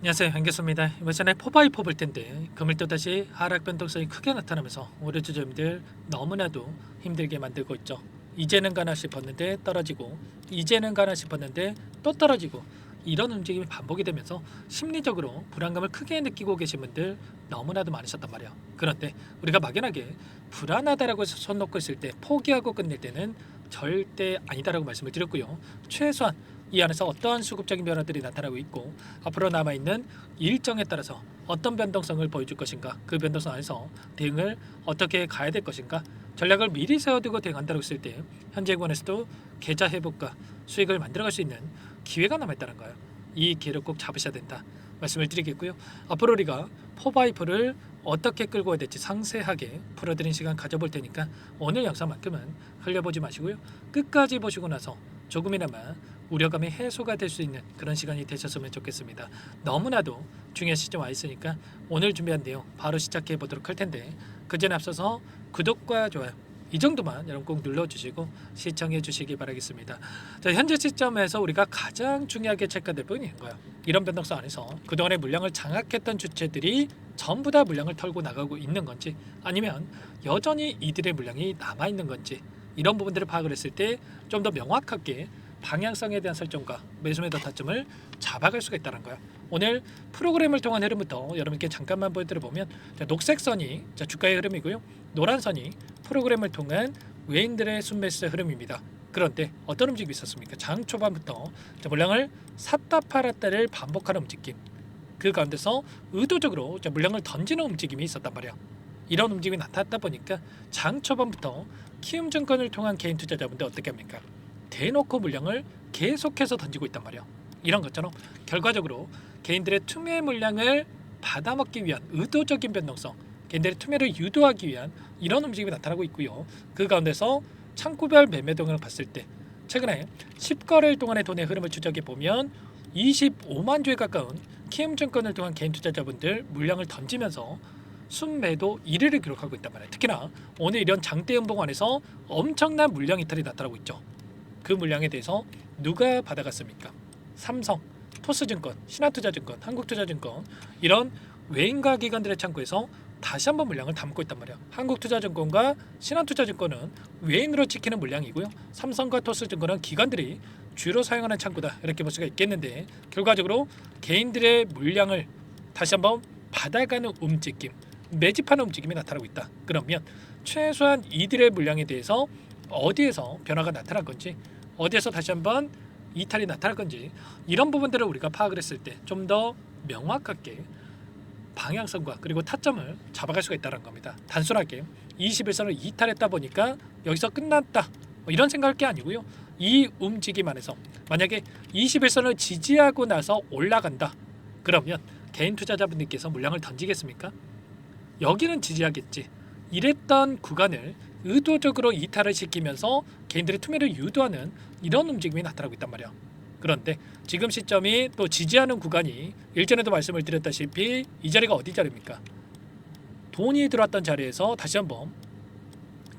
안녕하세요, 한교수입니다. 이번 시간에 포바이포 볼 텐데 금일 또다시 하락 변동성이 크게 나타나면서 우리 주주님들 너무나도 힘들게 만들고 있죠. 이제는 가나 싶었는데 떨어지고, 이제는 가나 싶었는데 또 떨어지고, 이런 움직임이 반복이 되면서 심리적으로 불안감을 크게 느끼고 계신 분들 너무나도 많으셨단 말이에요. 그런데 우리가 막연하게 불안하다라고 해서 손 놓고 있을 때 포기하고 끝낼 때는 절대 아니다라고 말씀을 드렸고요. 최소한 이 안에서 어떠한 수급적인 변화들이 나타나고 있고 앞으로 남아있는 일정에 따라서 어떤 변동성을 보여줄 것인가, 그 변동성 안에서 대응을 어떻게 가야 될 것인가, 전략을 미리 세워두고 대응한다고 했을 때 현재 구간에서도 계좌 회복과 수익을 만들어갈 수 있는 기회가 남아있다는 거예요. 이 기회를 꼭 잡으셔야 된다 말씀을 드리겠고요. 앞으로 우리가 포바이프를 어떻게 끌고 가야 될지 상세하게 풀어드린 시간 가져볼 테니까 오늘 영상만큼은 흘려보지 마시고요. 끝까지 보시고 나서 조금이나마 우려감이 해소가 될 수 있는 그런 시간이 되셨으면 좋겠습니다. 너무나도 중요한 시점 와 있으니까 오늘 준비한 내용 바로 시작해 보도록 할 텐데 그 전에 앞서서 구독과 좋아요 이 정도만 여러분 꼭 눌러주시고 시청해 주시기 바라겠습니다. 자, 현재 시점에서 우리가 가장 중요하게 체크해야 될 부분이 거예요. 이런 변동성 안에서 그동안의 물량을 장악했던 주체들이 전부 다 물량을 털고 나가고 있는 건지, 아니면 여전히 이들의 물량이 남아있는 건지, 이런 부분들을 파악을 했을 때 좀 더 명확하게 방향성에 대한 설정과 매수매도 타점을 잡아갈 수가 있다는 거예요. 오늘 프로그램을 통한 흐름부터 여러분께 잠깐만 보여드려 보면, 녹색 선이 주가의 흐름이고요, 노란 선이 프로그램을 통한 외인들의 순매수 흐름입니다. 그런데 어떤 움직임이 있었습니까? 장 초반부터 물량을 샀다 팔았다를 반복하는 움직임, 그 가운데서 의도적으로 물량을 던지는 움직임이 있었단 말이에요. 이런 움직임이 나타났다 보니까 장 초반부터 키움증권을 통한 개인 투자자분들 어떻게 합니까? 대놓고 물량을 계속해서 던지고 있단 말이에요. 이런 것처럼 결과적으로 개인들의 투매 물량을 받아먹기 위한 의도적인 변동성, 개인들의 투매를 유도하기 위한 이런 움직임이 나타나고 있고요. 그 가운데서 창구별 매매 동향을 봤을 때 최근에 10거래일 동안의 돈의 흐름을 추적해 보면 25만 주에 가까운 키움증권을 통한 개인 투자자분들 물량을 던지면서 순매도 1위를 기록하고 있단 말이에요. 특히나 오늘 이런 장대 연봉 안에서 엄청난 물량 이탈이 나타나고 있죠. 그 물량에 대해서 누가 받아갔습니까? 삼성, 토스증권, 신한투자증권, 한국투자증권, 이런 외인가 기관들의 창구에서 다시 한번 물량을 담고 있단 말이야. 한국투자증권과 신한투자증권은 외인으로 지키는 물량이고요, 삼성과 토스증권은 기관들이 주로 사용하는 창구다, 이렇게 볼 수가 있겠는데, 결과적으로 개인들의 물량을 다시 한번 받아가는 움직임, 매집하는 움직임이 나타나고 있다. 그러면 최소한 이들의 물량에 대해서 어디에서 변화가 나타날 건지, 어디에서 다시 한번 이탈이 나타날 건지, 이런 부분들을 우리가 파악을 했을 때 좀 더 명확하게 방향성과 그리고 타점을 잡아갈 수가 있다는 겁니다. 단순하게 21선을 이탈했다 보니까 여기서 끝났다, 이런 생각할 게 아니고요. 이 움직임 안에서 만약에 21선을 지지하고 나서 올라간다, 그러면 개인 투자자분들께서 물량을 던지겠습니까? 여기는 지지하겠지. 이랬던 구간을 의도적으로 이탈을 시키면서 개인들의 투매를 유도하는 이런 움직임이 나타나고 있단 말이야. 그런데 지금 시점이 또 지지하는 구간이 일전에도 말씀을 드렸다시피 이 자리가 어디 자리입니까? 돈이 들어왔던 자리에서 다시 한번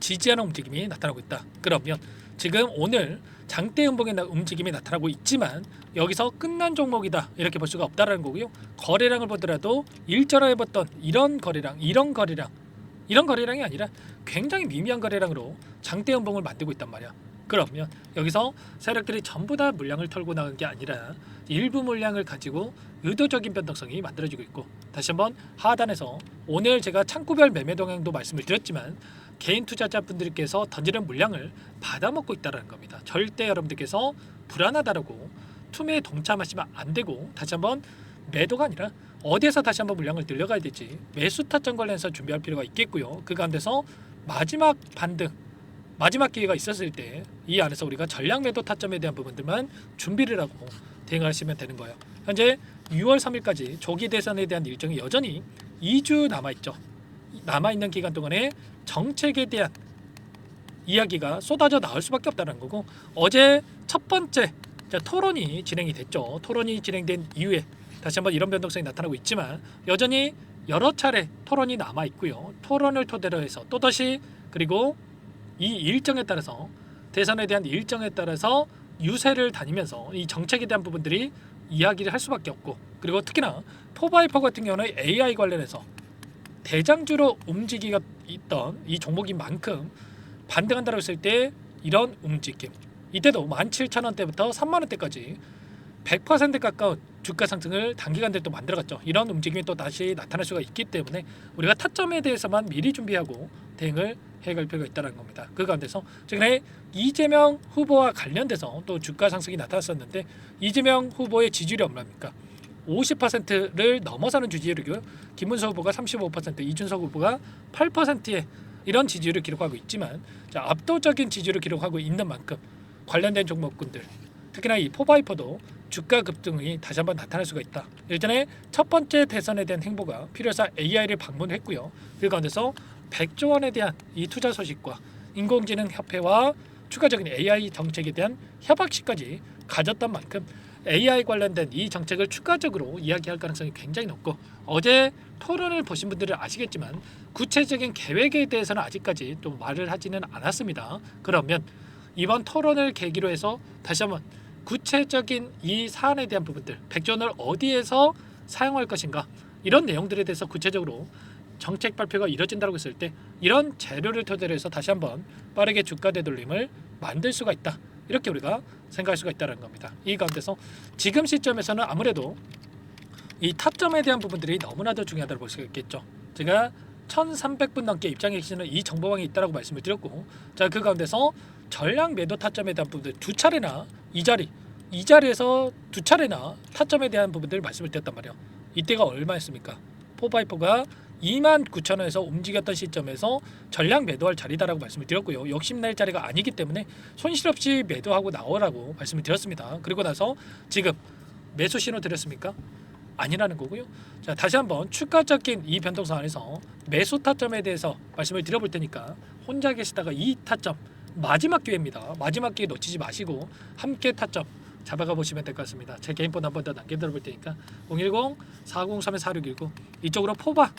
지지하는 움직임이 나타나고 있다. 그러면 지금 오늘 장대 연봉의 움직임이 나타나고 있지만 여기서 끝난 종목이다, 이렇게 볼 수가 없다라는 거고요. 거래량을 보더라도 일전에 봤던 이런 거래량이 아니라 굉장히 미미한 거래량으로 장대 연봉을 만들고 있단 말이야. 그러면 여기서 세력들이 전부 다 물량을 털고 나간 게 아니라 일부 물량을 가지고 의도적인 변동성이 만들어지고 있고, 다시 한번 하단에서 오늘 제가 창구별 매매 동향도 말씀을 드렸지만 개인 투자자분들께서 던지는 물량을 받아먹고 있다는 겁니다. 절대 여러분들께서 불안하다라고 투매에 동참하시면 안 되고, 다시 한번 매도가 아니라 어디에서 다시 한번 물량을 늘려가야 될지 매수 타점 관련해서 준비할 필요가 있겠고요. 그 가운데서 마지막 반등, 마지막 기회가 있었을 때 이 안에서 우리가 전략 매도 타점에 대한 부분들만 준비를 하고 대응하시면 되는 거예요. 현재 6월 3일까지 조기 대선에 대한 일정이 여전히 2주 남아있죠. 남아있는 기간 동안에 정책에 대한 이야기가 쏟아져 나올 수밖에 없다는 거고, 어제 첫 번째 토론이 진행이 됐죠. 토론이 진행된 이후에 다시 한번 이런 변동성이 나타나고 있지만 여전히 여러 차례 토론이 남아 있고요. 토론을 토대로 해서 또다시, 그리고 이 일정에 따라서 대선에 대한 일정에 따라서 유세를 다니면서 이 정책에 대한 부분들이 이야기를 할 수밖에 없고, 그리고 특히나 포바이퍼 같은 경우는 AI 관련해서 대장주로 움직이가 있던 이 종목인 만큼 반등한다고 했을 때 이런 움직임, 이때도 17,000원대부터 30,000원대까지 100% 가까운 주가 상승을 단기간 내에 또 만들어갔죠. 이런 움직임이 또 다시 나타날 수가 있기 때문에 우리가 타점에 대해서만 미리 준비하고 대응을 해갈 필요가 있다는 겁니다. 그 가운데서 최근에 이재명 후보와 관련돼서 또 주가 상승이 나타났었는데, 이재명 후보의 지지율이 얼마입니까? 50%를 넘어서는 지지율이고요. 김문수 후보가 35%, 이준석 후보가 8%의 이런 지지율을 기록하고 있지만, 자, 압도적인 지지율을 기록하고 있는 만큼 관련된 종목군들, 특히나 이 포바이퍼도 주가 급등이 다시 한번 나타날 수가 있다. 일전에 첫 번째 대선에 대한 행보가 필요해서 AI를 방문했고요. 그 가운데서 100조 원에 대한 이 투자 소식과 인공지능 협회와 추가적인 AI 정책에 대한 협약식까지 가졌던 만큼 AI 관련된 이 정책을 추가적으로 이야기할 가능성이 굉장히 높고, 어제 토론을 보신 분들은 아시겠지만 구체적인 계획에 대해서는 아직까지 또 말을 하지는 않았습니다. 그러면 이번 토론을 계기로 해서 다시 한번 구체적인 이 사안에 대한 부분들, 100조 원을 어디에서 사용할 것인가, 이런 내용들에 대해서 구체적으로 정책 발표가 이뤄진다고 했을 때 이런 재료를 토대로 해서 다시 한번 빠르게 주가 되돌림을 만들 수가 있다, 이렇게 우리가 생각할 수가 있다는 겁니다. 이 가운데서 지금 시점에서는 아무래도 이 타점에 대한 부분들이 너무나도 중요하다고 볼 수가 있겠죠. 제가 1300분 넘게 입장해 계시는 이 정보방이 있다고 말씀을 드렸고, 자, 그 가운데서 전량 매도 타점에 대한 부분들 두 차례나 이 자리에서 두 차례나 타점에 대한 부분들을 말씀을 드렸단 말이에요. 이때가 얼마였습니까? 포바이퍼가 29,000원에서 움직였던 시점에서 전량 매도할 자리다라고 말씀을 드렸고요. 욕심낼 자리가 아니기 때문에 손실 없이 매도하고 나오라고 말씀을 드렸습니다. 그리고 나서 지금 매수 신호 드렸습니까? 아니라는 거고요. 자, 다시 한번 추가적인 이 변동성 안에서 매수 타점에 대해서 말씀을 드려볼 테니까 혼자 계시다가 이 타점 마지막 기회입니다. 마지막 기회 놓치지 마시고 함께 타점 잡아가 보시면 될 것 같습니다. 제 개인 폰 한 번 더 남겨드려 볼 테니까 010-403-4619 이쪽으로 포바,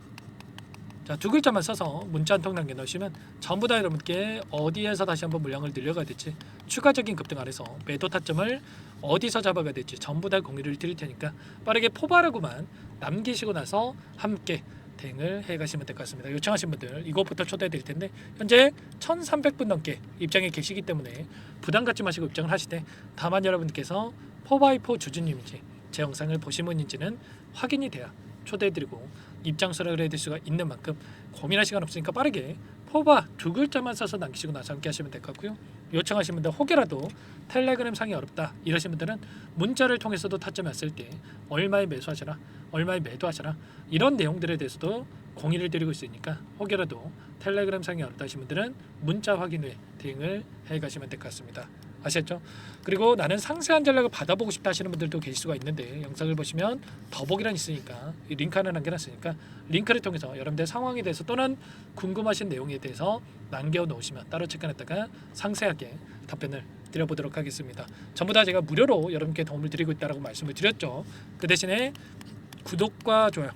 자, 두 글자만 써서 문자 한 통 남겨놓으시면 전부 다 여러분께 어디에서 다시 한번 물량을 늘려가야 될지, 추가적인 급등 안에서 매도 타점을 어디서 잡아가야 될지 전부 다 공유를 드릴 테니까 빠르게 포바라고만 남기시고 나서 함께 대응을 해가시면 될 것 같습니다. 요청하신 분들 이것부터 초대해 드릴 텐데, 현재 1300분 넘게 입장에 계시기 때문에 부담 갖지 마시고 입장을 하시되, 다만 여러분께서 포바이포 주주님인지 제 영상을 보신 분인지는 확인이 돼야 초대해드리고 입장 수락을 해드릴 수가 있는 만큼 고민할 시간 없으니까 빠르게 포바 두 글자만 써서 남기시고 나서 함께 하시면 될 것 같고요. 요청하신 분들 혹여라도 텔레그램 상이 어렵다 이러신 분들은 문자를 통해서도 타점이 왔을 때 얼마에 매수하시라, 얼마에 매도하시라, 이런 내용들에 대해서도 공유를 드리고 있으니까 혹여라도 텔레그램 상이 어렵다 하신 분들은 문자 확인 후에 대응을 해가시면 될 것 같습니다. 아시겠죠? 그리고 나는 상세한 전략을 받아보고 싶다 하시는 분들도 계실 수가 있는데, 영상을 보시면 더보기란 있으니까 이 링크 하나 남겨놨으니까 링크를 통해서 여러분들 상황에 대해서 또는 궁금하신 내용에 대해서 남겨놓으시면 따로 체크해놨다가 상세하게 답변을 드려보도록 하겠습니다. 전부 다 제가 무료로 여러분께 도움을 드리고 있다고 말씀을 드렸죠. 그 대신에 구독과 좋아요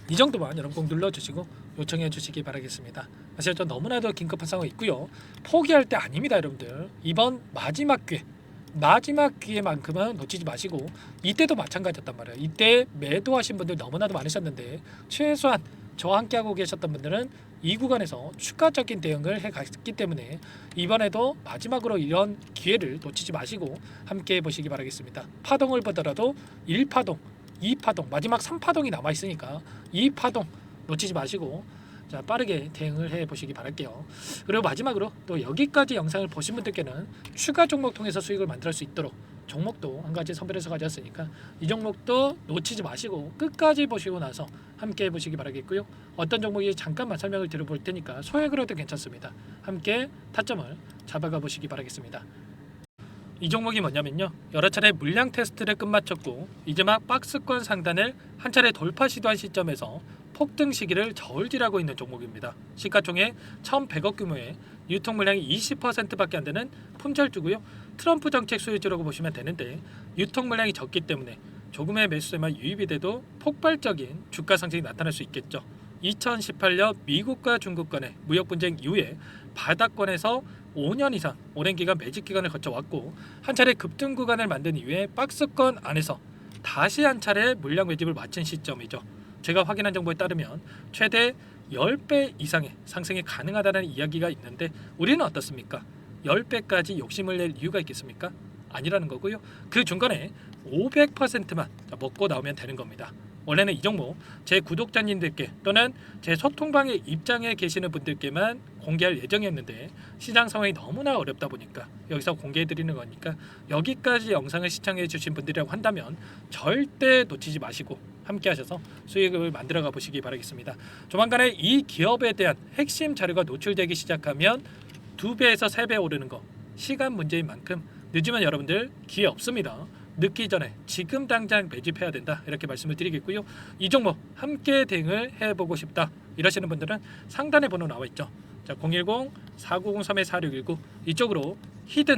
이 정도만 여러분 꼭 눌러주시고 요청해 주시기 바라겠습니다. 사실 좀 너무나도 긴급한 상황이 있고요. 포기할 때 아닙니다, 여러분들. 이번 마지막 기회만큼은 놓치지 마시고, 이때도 마찬가지였단 말이에요. 이때 매도하신 분들 너무나도 많으셨는데 최소한 저와 함께하고 계셨던 분들은 이 구간에서 추가적인 대응을 해갔기 때문에 이번에도 마지막으로 이런 기회를 놓치지 마시고 함께 해보시기 바라겠습니다. 파동을 보더라도 1파동, 2파동, 마지막 3파동이 남아있으니까 2파동 놓치지 마시고 자, 빠르게 대응을 해보시기 바랄게요. 그리고 마지막으로 또 여기까지 영상을 보신 분들께는 추가 종목 통해서 수익을 만들 수 있도록 종목도 한 가지 선별해서 가져왔으니까 이 종목도 놓치지 마시고 끝까지 보시고 나서 함께 해보시기 바라겠고요. 어떤 종목이 잠깐만 설명을 드려볼 테니까 소액으로도 괜찮습니다. 함께 타점을 잡아가 보시기 바라겠습니다. 이 종목이 뭐냐면요, 여러 차례 물량 테스트를 끝마쳤고 이제 막 박스권 상단을 한 차례 돌파 시도한 시점에서 폭등 시기를 저울질하고 있는 종목입니다. 시가총액 1,100억 규모의 유통 물량이 20%밖에 안 되는 품절주고요. 트럼프 정책 수혜주라고 보시면 되는데, 유통 물량이 적기 때문에 조금의 매수세만 유입이 돼도 폭발적인 주가 상승이 나타날 수 있겠죠. 2018년 미국과 중국 간의 무역 분쟁 이후에 바닥권에서 5년 이상 오랜 기간 매집 기간을 거쳐왔고, 한 차례 급등 구간을 만든 이후에 박스권 안에서 다시 한 차례 물량 매집을 마친 시점이죠. 제가 확인한 정보에 따르면 최대 10배 이상의 상승이 가능하다는 이야기가 있는데 우리는 어떻습니까? 10배까지 욕심을 낼 이유가 있겠습니까? 아니라는 거고요. 그 중간에 500%만 먹고 나오면 되는 겁니다. 원래는 이 종목 제 구독자님들께 또는 제 소통방에 입장에 계시는 분들께만 공개할 예정이었는데 시장 상황이 너무나 어렵다 보니까 여기서 공개해 드리는 거니까 여기까지 영상을 시청해 주신 분들이라고 한다면 절대 놓치지 마시고 함께 하셔서 수익을 만들어 가 보시기 바라겠습니다. 조만간에 이 기업에 대한 핵심 자료가 노출되기 시작하면 2배에서 3배 오르는 거 시간 문제인 만큼 늦으면 여러분들 기회 없습니다. 늦기 전에 지금 당장 매집해야 된다 이렇게 말씀을 드리겠고요. 이 종목 함께 대응을 해보고 싶다 이러시는 분들은 상단에 번호 나와 있죠. 자, 010-4903-4619 이쪽으로 히든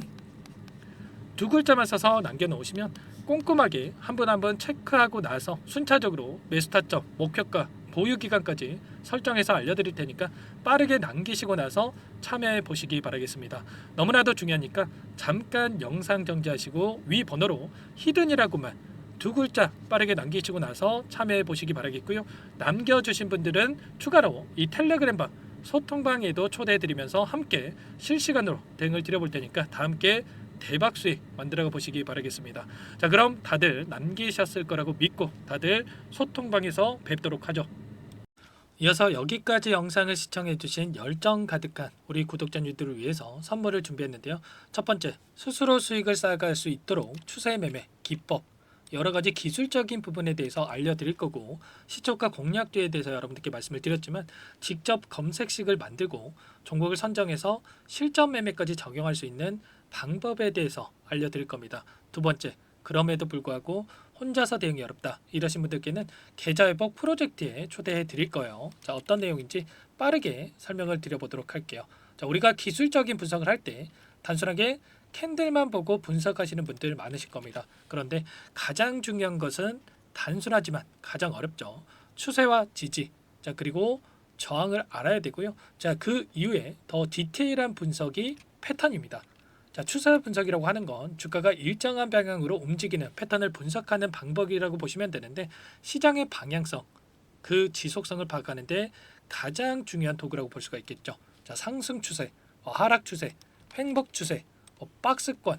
두 글자만 써서 남겨놓으시면 꼼꼼하게 한 분 한 분 체크하고 나서 순차적으로 매수 타점, 목표가, 보유 기간까지 설정해서 알려드릴 테니까 빠르게 남기시고 나서 참여해 보시기 바라겠습니다. 너무나도 중요하니까 잠깐 영상 정지하시고 위 번호로 히든이라고만 두 글자 빠르게 남기시고 나서 참여해 보시기 바라겠고요. 남겨주신 분들은 추가로 이 텔레그램방 소통방에도 초대해 드리면서 함께 실시간으로 대응을 드려볼 테니까 다 함께 대박 수익 만들어 보시기 바라겠습니다. 자, 그럼 다들 남기셨을 거라고 믿고 다들 소통방에서 뵙도록 하죠. 이어서 여기까지 영상을 시청해주신 열정 가득한 우리 구독자님들을 위해서 선물을 준비했는데요. 첫 번째, 스스로 수익을 쌓아갈 수 있도록 추세 매매 기법, 여러 가지 기술적인 부분에 대해서 알려드릴 거고 시초가 공략도에 대해서 여러분들께 말씀을 드렸지만 직접 검색식을 만들고 종목을 선정해서 실전 매매까지 적용할 수 있는 방법에 대해서 알려드릴 겁니다. 두 번째, 그럼에도 불구하고 혼자서 대응이 어렵다 이러신 분들께는 계좌회복 프로젝트에 초대해 드릴 거예요. 자, 어떤 내용인지 빠르게 설명을 드려보도록 할게요. 자, 우리가 기술적인 분석을 할 때 단순하게 캔들만 보고 분석하시는 분들 많으실 겁니다. 그런데 가장 중요한 것은 단순하지만 가장 어렵죠. 추세와 지지, 자, 그리고 저항을 알아야 되고요. 자, 그 이후에 더 디테일한 분석이 패턴입니다. 자, 추세 분석이라고 하는 건 주가가 일정한 방향으로 움직이는 패턴을 분석하는 방법이라고 보시면 되는데 시장의 방향성, 그 지속성을 파악하는데 가장 중요한 도구라고 볼 수가 있겠죠. 자, 상승 추세, 하락 추세, 횡복 추세, 박스권,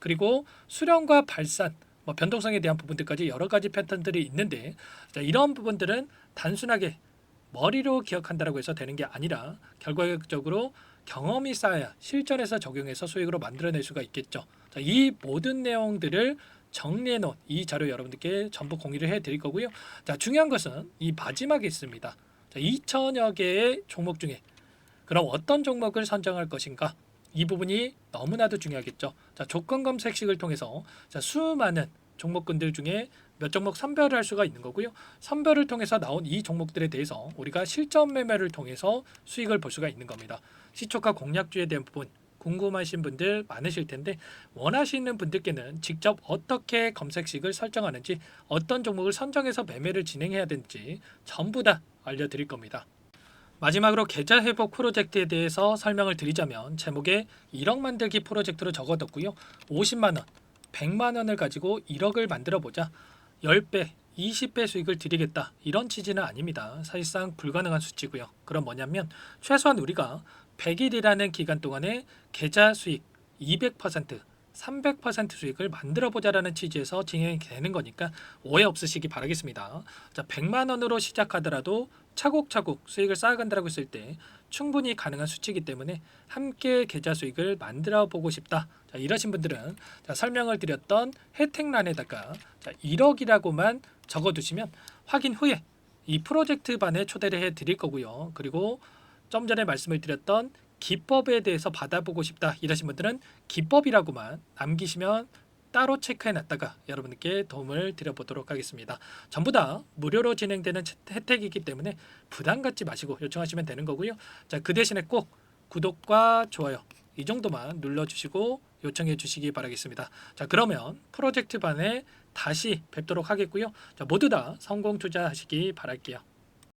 그리고 수렴과 발산, 변동성에 대한 부분들까지 여러 가지 패턴들이 있는데 자, 이런 부분들은 단순하게 머리로 기억한다고 해서 되는 게 아니라 결과적으로 경험이 쌓아야 실전에서 적용해서 수익으로 만들어낼 수가 있겠죠. 자, 이 모든 내용들을 정리해 놓은 이 자료 여러분들께 전부 공유를 해 드릴 거고요. 자, 중요한 것은 이 마지막에 있습니다. 자, 2천여 개의 종목 중에 그럼 어떤 종목을 선정할 것인가? 이 부분이 너무나도 중요하겠죠. 자, 조건 검색식을 통해서 자, 수많은 종목군들 중에 몇 종목 선별을 할 수가 있는 거고요. 선별을 통해서 나온 이 종목들에 대해서 우리가 실전 매매를 통해서 수익을 볼 수가 있는 겁니다. 시초가 공략주에 대한 부분 궁금하신 분들 많으실 텐데 원하시는 분들께는 직접 어떻게 검색식을 설정하는지 어떤 종목을 선정해서 매매를 진행해야 되는지 전부 다 알려드릴 겁니다. 마지막으로 계좌 회복 프로젝트에 대해서 설명을 드리자면 제목에 1억 만들기 프로젝트로 적어뒀고요. 50만 원, 100만 원을 가지고 1억을 만들어 보자. 10배, 20배 수익을 드리겠다. 이런 취지는 아닙니다. 사실상 불가능한 수치고요. 그럼 뭐냐면 최소한 우리가 100일이라는 기간 동안에 계좌 수익 200%, 300% 수익을 만들어 보자라는 취지에서 진행이 되는 거니까 오해 없으시기 바라겠습니다. 자, 100만 원으로 시작하더라도 차곡차곡 수익을 쌓아간다고 했을 때 충분히 가능한 수치이기 때문에 함께 계좌 수익을 만들어 보고 싶다. 자, 이러신 분들은 자, 설명을 드렸던 혜택란에다가 자, 1억이라고만 적어두시면 확인 후에 이 프로젝트 반에 초대를 해 드릴 거고요. 그리고 좀 전에 말씀을 드렸던 기법에 대해서 받아보고 싶다 이러신 분들은 기법이라고만 남기시면 따로 체크해 놨다가 여러분께 도움을 드려보도록 하겠습니다. 전부 다 무료로 진행되는 혜택이기 때문에 부담 갖지 마시고 요청하시면 되는 거고요. 자, 그 대신에 꼭 구독과 좋아요 이 정도만 눌러주시고 요청해 주시기 바라겠습니다. 자, 그러면 프로젝트 반에 다시 뵙도록 하겠고요. 자, 모두 다 성공 투자하시기 바랄게요.